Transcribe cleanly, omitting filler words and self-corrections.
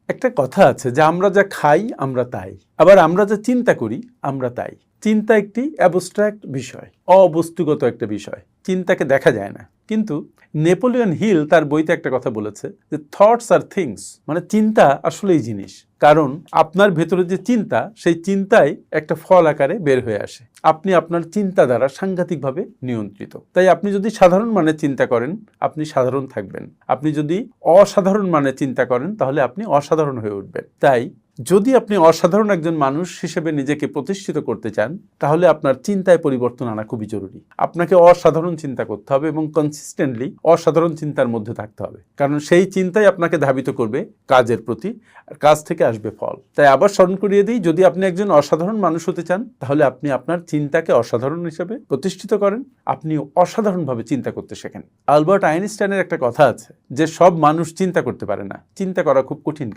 একটা কথা আছে যে আমরা যা খাই আমরা তাই, আবার আমরা যা চিন্তা করি আমরা তাই। চিন্তা একটি অ্যাবস্ট্রাক্ট বিষয়, অবস্তুগত একটা বিষয়, চিন্তাকে দেখা যায় না। কিন্তু নেপোলিয়ন হিল তার বইতে একটা কথা বলেছে যে থটস আর থিংস, মানে চিন্তা আসলেই জিনিস। কারণ আপনার ভেতরে যে চিন্তা, সেই চিন্তাই একটা ফল আকারে বের হয়ে আসে। আপনি আপনার চিন্তা দ্বারা সাংঘাতিকভাবে নিয়ন্ত্রিত। তাই আপনি যদি সাধারণ মানে চিন্তা করেন, আপনি সাধারণ থাকবেন। আপনি যদি অসাধারণ মানে চিন্তা করেন, তাহলে আপনি অসাধারণ হয়ে উঠবেন। তাই যদি আপনি অসাধারণ একজন মানুষ হিসেবে নিজেকে প্রতিষ্ঠিত করতে চান, তাহলে আপনার চিন্তায় পরিবর্তন আনা খুবই জরুরি। আপনাকে অসাধারণ চিন্তা করতে হবে এবং কনসিস্টেন্টলি অসাধারণ চিন্তার মধ্যে থাকতে হবে, কারণ সেই চিন্তাই আপনাকে ধাবিত করবে কাজের প্রতি, আর কাজ থেকে আসবে ফল। তাই আবার স্মরণ করিয়ে দিই, যদি আপনি একজন অসাধারণ মানুষ হতে চান, তাহলে আপনি আপনার চিন্তাকে অসাধারণ হিসেবে প্রতিষ্ঠিত করেন, আপনি অসাধারণভাবে চিন্তা করতে শেখেন। আলবার্ট আইনস্টাইনের একটা কথা আছে যে সব মানুষ চিন্তা করতে পারে না, চিন্তা করা খুব কঠিন কাজ।